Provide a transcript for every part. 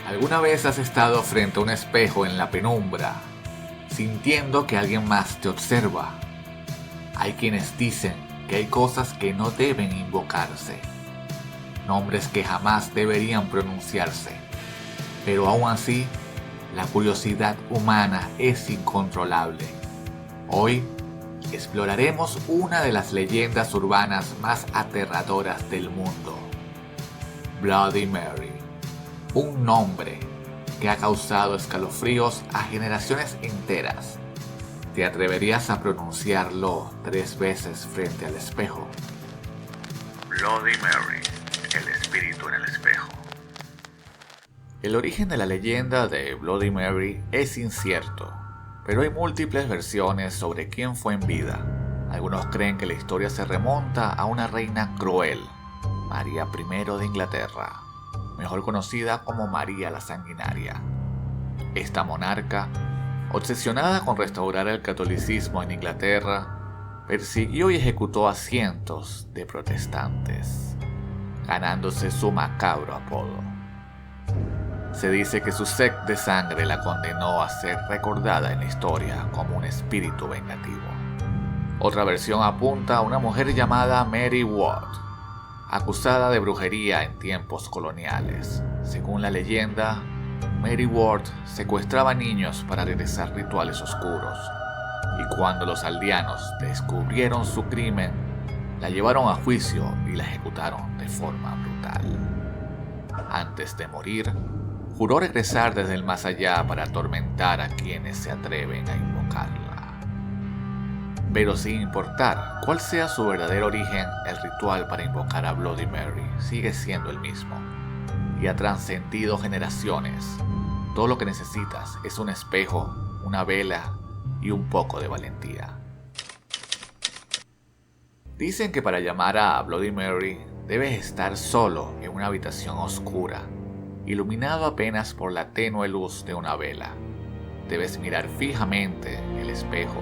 ¿Alguna vez has estado frente a un espejo en la penumbra, sintiendo que alguien más te observa? Hay quienes dicen que hay cosas que no deben invocarse, nombres que jamás deberían pronunciarse, pero aún así, la curiosidad humana es incontrolable. Hoy exploraremos una de las leyendas urbanas más aterradoras del mundo, Bloody Mary, un nombre que ha causado escalofríos a generaciones enteras. ¿Te atreverías a pronunciarlo 3 veces frente al espejo? Bloody Mary, el espíritu en el espejo. El origen de la leyenda de Bloody Mary es incierto, pero hay múltiples versiones sobre quién fue en vida. Algunos creen que la historia se remonta a una reina cruel, María I de Inglaterra, mejor conocida como María la Sanguinaria. Esta monarca, obsesionada con restaurar el catolicismo en Inglaterra, persiguió y ejecutó a cientos de protestantes, ganándose su macabro apodo. Se dice que su sed de sangre la condenó a ser recordada en la historia como un espíritu vengativo. Otra versión apunta a una mujer llamada Mary Ward, acusada de brujería en tiempos coloniales. Según la leyenda, Mary Ward secuestraba niños para realizar rituales oscuros, y cuando los aldeanos descubrieron su crimen, la llevaron a juicio y la ejecutaron de forma brutal. Antes de morir, juró regresar desde el más allá para atormentar a quienes se atreven a invocarla. Pero sin importar cuál sea su verdadero origen, el ritual para invocar a Bloody Mary sigue siendo el mismo y ha trascendido generaciones. Todo lo que necesitas es un espejo, una vela y un poco de valentía. Dicen que para llamar a Bloody Mary debes estar solo en una habitación oscura, iluminado apenas por la tenue luz de una vela. Debes mirar fijamente el espejo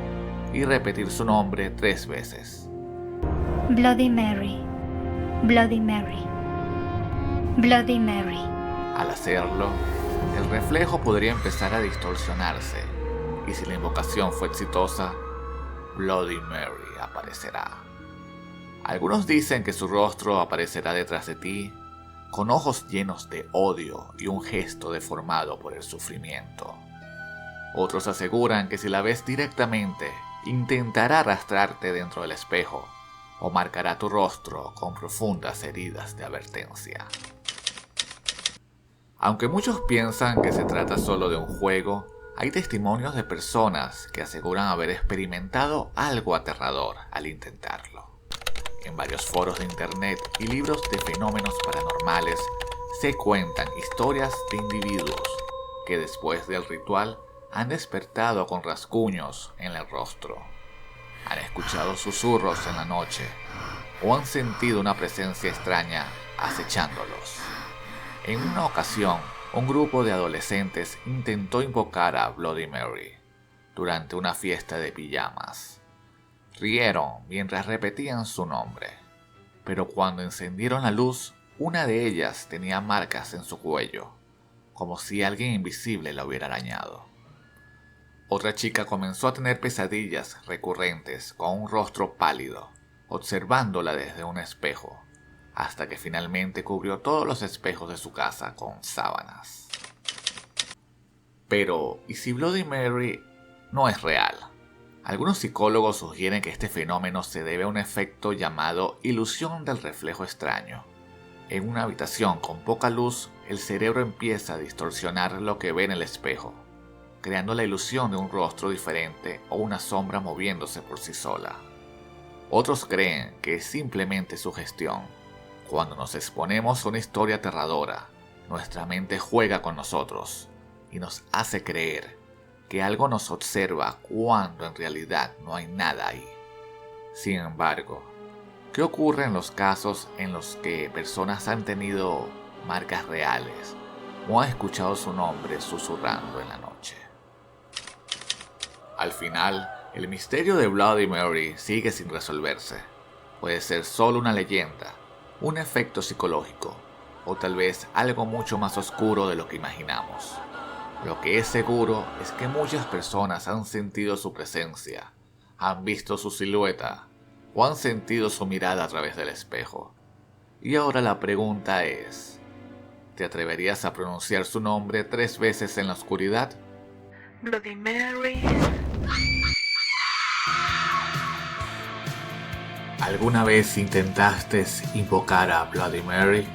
y repetir su nombre 3 veces. Bloody Mary, Bloody Mary, Bloody Mary. Al hacerlo, el reflejo podría empezar a distorsionarse, y si la invocación fue exitosa, Bloody Mary aparecerá. Algunos dicen que su rostro aparecerá detrás de ti, con ojos llenos de odio y un gesto deformado por el sufrimiento. Otros aseguran que si la ves directamente, intentará arrastrarte dentro del espejo o marcará tu rostro con profundas heridas de advertencia. Aunque muchos piensan que se trata solo de un juego, hay testimonios de personas que aseguran haber experimentado algo aterrador al intentarlo. En varios foros de internet y libros de fenómenos paranormales se cuentan historias de individuos que después del ritual han despertado con rasguños en el rostro, han escuchado susurros en la noche o han sentido una presencia extraña acechándolos. En una ocasión, un grupo de adolescentes intentó invocar a Bloody Mary durante una fiesta de pijamas. Rieron mientras repetían su nombre, pero cuando encendieron la luz, una de ellas tenía marcas en su cuello, como si alguien invisible la hubiera arañado. Otra chica comenzó a tener pesadillas recurrentes con un rostro pálido, observándola desde un espejo, hasta que finalmente cubrió todos los espejos de su casa con sábanas. Pero, ¿y si Bloody Mary no es real? Algunos psicólogos sugieren que este fenómeno se debe a un efecto llamado ilusión del reflejo extraño. En una habitación con poca luz, el cerebro empieza a distorsionar lo que ve en el espejo, creando la ilusión de un rostro diferente o una sombra moviéndose por sí sola. Otros creen que es simplemente sugestión. Cuando nos exponemos a una historia aterradora, nuestra mente juega con nosotros y nos hace creer que algo nos observa cuando en realidad no hay nada ahí. Sin embargo, ¿qué ocurre en los casos en los que personas han tenido marcas reales o han escuchado su nombre susurrando en la noche? Al final, el misterio de Bloody Mary sigue sin resolverse. Puede ser solo una leyenda, un efecto psicológico o tal vez algo mucho más oscuro de lo que imaginamos. Lo que es seguro es que muchas personas han sentido su presencia, han visto su silueta o han sentido su mirada a través del espejo. Y ahora la pregunta es, ¿te atreverías a pronunciar su nombre 3 veces en la oscuridad? Bloody Mary. ¿Alguna vez intentaste invocar a Bloody Mary?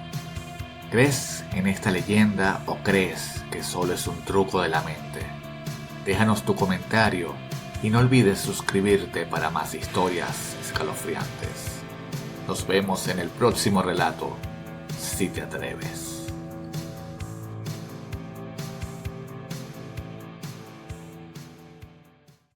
¿Crees en esta leyenda o crees que solo es un truco de la mente? Déjanos tu comentario y no olvides suscribirte para más historias escalofriantes. Nos vemos en el próximo relato, si te atreves.